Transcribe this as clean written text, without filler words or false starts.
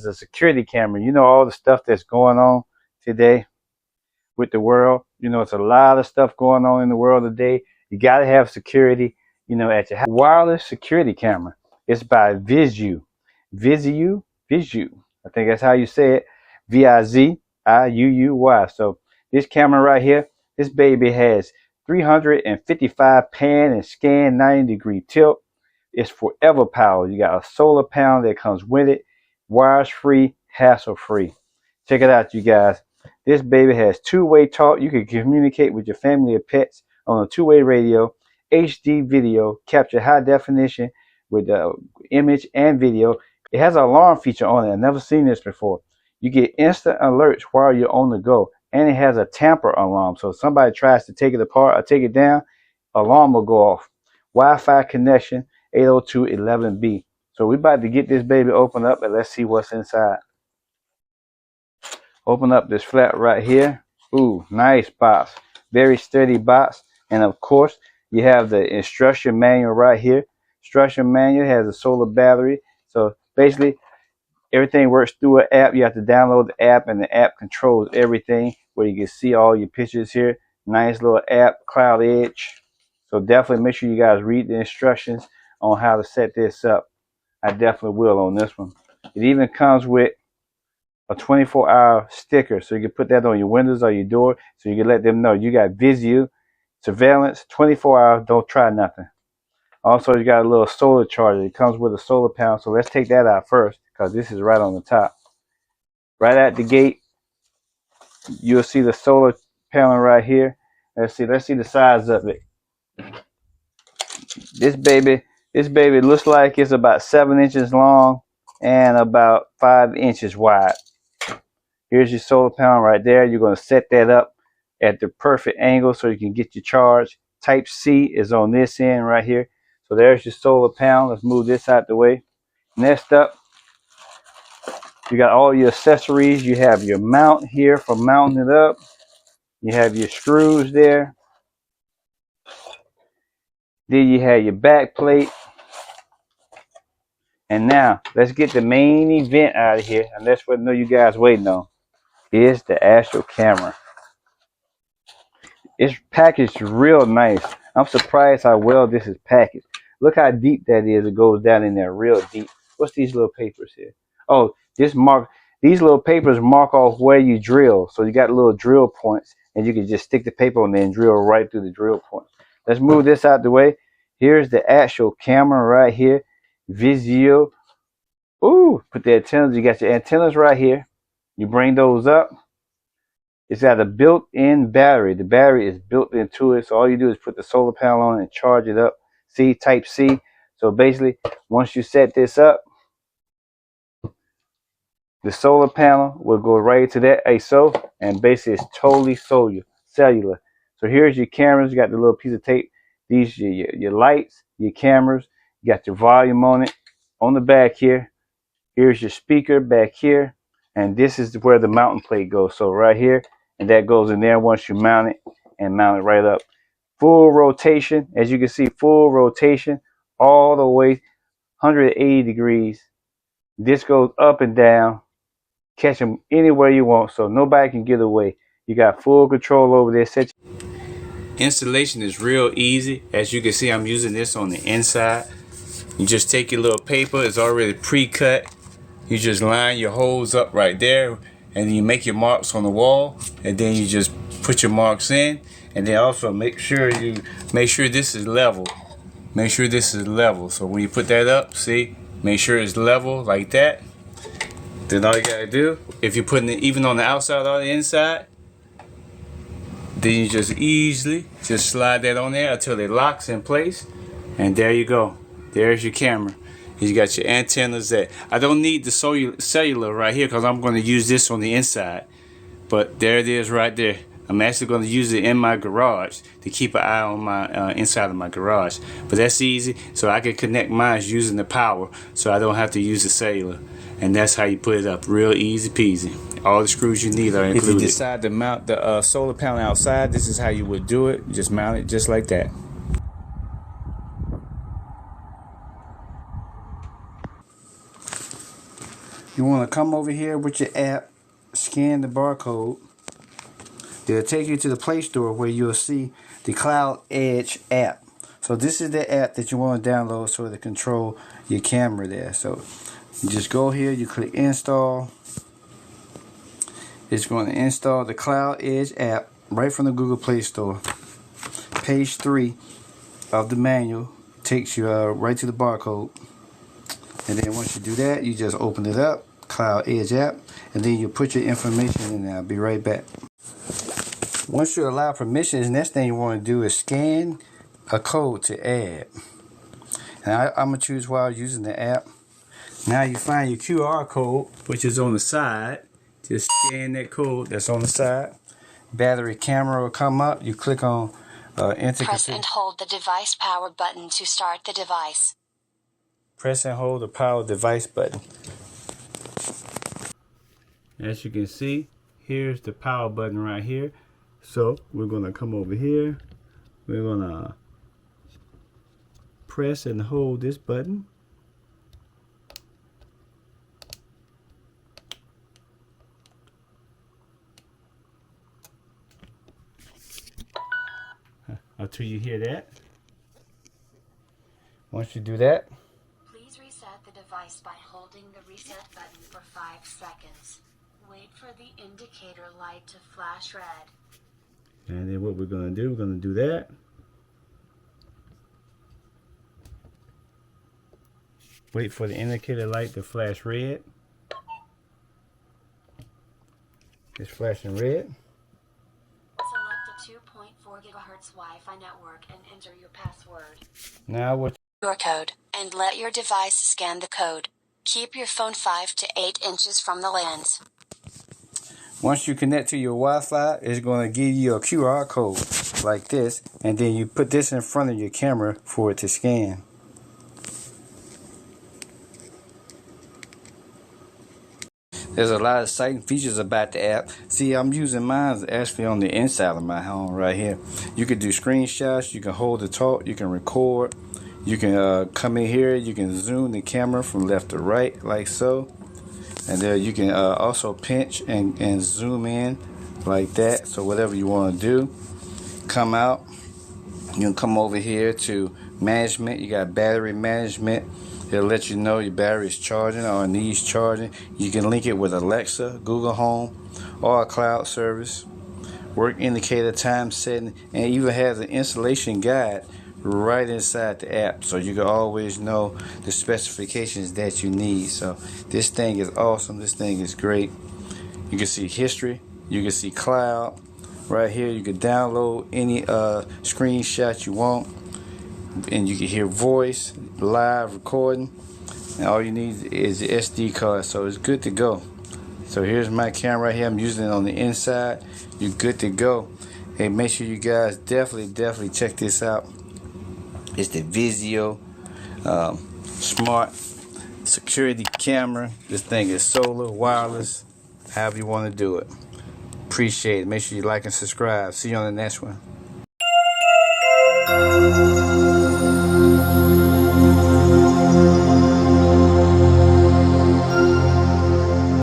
is a security camera. You know, all the stuff that's going on today with the world. You know, it's a lot of stuff going on in the world today. You got to have security, you know, at your house. Wireless security camera. It's by viziuuy. Viziuuy. I think that's how you say it. viziuuy. So this camera right here, this baby has 355 pan and scan 90-degree tilt. It's forever power. You got a solar panel that comes with it. Wires free, hassle free. Check it out, you guys. This baby has two-way talk. You can communicate with your family or pets on a two-way radio, HD video, capture high definition with image and video. It has an alarm feature on it. I've never seen this before. You get instant alerts while you're on the go. And it has a tamper alarm. So if somebody tries to take it apart or take it down, alarm will go off. Wi-Fi connection, 802.11b. So we're about to get this baby open up and let's see what's inside. Open up this flap right here. Ooh, nice box. Very sturdy box. And of course, you have the instruction manual right here. Instruction manual has a solar battery. So basically, everything works through an app. You have to download the app, and the app controls everything, where you can see all your pictures here. Nice little app, Cloud Edge. So definitely make sure you guys read the instructions on how to set this up. I definitely will on this one. It even comes with a 24-hour sticker, so you can put that on your windows or your door, so you can let them know you got viziuuy surveillance, 24 hours, don't try nothing. Also, you got a little solar charger. It comes with a solar panel, so let's take that out first, because this is right on the top. Right at the gate, you'll see the solar panel right here. Let's see the size of it. This baby looks like it's about 7 inches long and about 5 inches wide. Here's your solar panel right there. You're going to set that up at the perfect angle so you can get your charge. Type C is on this end right here. So there's your solar panel. Let's move this out the way. Next up, you got all your accessories. You have your mount here for mounting it up. You have your screws there. Then you have your back plate. And now, let's get the main event out of here. And that's what I know you guys waiting on. Is the actual camera. It's packaged real nice. I'm surprised how well this is packaged. Look how deep that is. It goes down in there real deep. What's these little papers here? Oh, these little papers mark off where you drill. So you got little drill points, and you can just stick the paper on there and drill right through the drill points. Let's move this out the way. Here's the actual camera right here. Viziuuy. Ooh, put the antennas. You got your antennas right here. You bring those up. It's got a built-in battery. The battery is built into it. So all you do is put the solar panel on and charge it up. See, type C. So basically, once you set this up, the solar panel will go right to that ISO, and basically it's totally cellular. So here's your cameras. You got the little piece of tape. These are your lights, your cameras. You got your volume on it. On the back here, here's your speaker back here. And this is where the mounting plate goes. So right here, and that goes in there once you mount it and mount it right up. Full rotation, as you can see, full rotation all the way 180 degrees. This goes up and down. Catch them anywhere you want, so nobody can get away. You got full control over this. Installation is real easy. As you can see, I'm using this on the inside. You just take your little paper, it's already pre-cut. You just line your holes up right there, and then you make your marks on the wall, and then you just put your marks in, and then also make sure this is level. Make sure this is level. So when you put that up, see, make sure it's level like that. Then all you gotta do, if you're putting it even on the outside or the inside, then you just easily just slide that on there until it locks in place, and there you go. There's your camera. You got your antennas that I don't need the cellular right here because I'm going to use this on the inside, but there it is right there. I'm actually going to use it in my garage to keep an eye on my inside of my garage, but that's easy. So I can connect mine using the power, so I don't have to use the cellular. And that's how you put it up, real easy peasy. All the screws you need are included. If you decide to mount the solar panel outside, this is how you would do it. Just mount it just like that. You want to come over here with your app, scan the barcode. It'll take you to the Play Store where you'll see the Cloud Edge app. So this is the app that you want to download so to control your camera there. So you just go here, you click install. It's going to install the Cloud Edge app right from the Google Play Store. Page 3 of the manual takes you right to the barcode. And then once you do that, you just open it up, Cloud Edge app, and then you put your information in there. I'll be right back. Once you allow permissions, next thing you want to do is scan a code to add. And I'm going to choose while using the app. Now you find your QR code, which is on the side. Just scan that code that's on the side. Battery camera will come up. You click on enter. Press and hold the device power button to start the device. Press and hold the power device button. As you can see, here's the power button right here. So we're going to come over here. We're going to press and hold this button. Until you hear that. Once you do that, please reset the device by holding the reset button for 5 seconds. Wait for the indicator light to flash red. And then what we're going to do, we're going to do that. Wait for the indicator light to flash red. It's flashing red. Select a 2.4 GHz Wi-Fi network and enter your password. Now what? Your code, and let your device scan the code. Keep your phone 5 to 8 inches from the lens. Once you connect to your Wi-Fi, it's going to give you a QR code like this, and then you put this in front of your camera for it to scan. There's a lot of exciting features about the app. See, I'm using mine actually on the inside of my home right here. You can do screenshots, you can hold the talk, you can record, you can come in here, you can zoom the camera from left to right like so. And there you can also pinch and zoom in like that. So whatever you want to do, come out. You can come over here to management. You got battery management. It'll let you know your battery is charging or needs charging. You can link it with Alexa, Google Home, or a cloud service. Work indicator, time setting, and even has an installation guide right inside the app, so you can always know the specifications that you need. So this thing is awesome. This thing is great. You can see history, you can see cloud right here. You can download any screenshot you want, and you can hear voice, live recording, and all you need is the SD card. So it's good to go. So here's my camera right here. I'm using it on the inside. You're good to go. Hey, make sure you guys definitely check this out. It's the viziuuy smart security camera. This thing is solar, wireless, however you want to do it. Appreciate it. Make sure you like and subscribe. See you on the next one.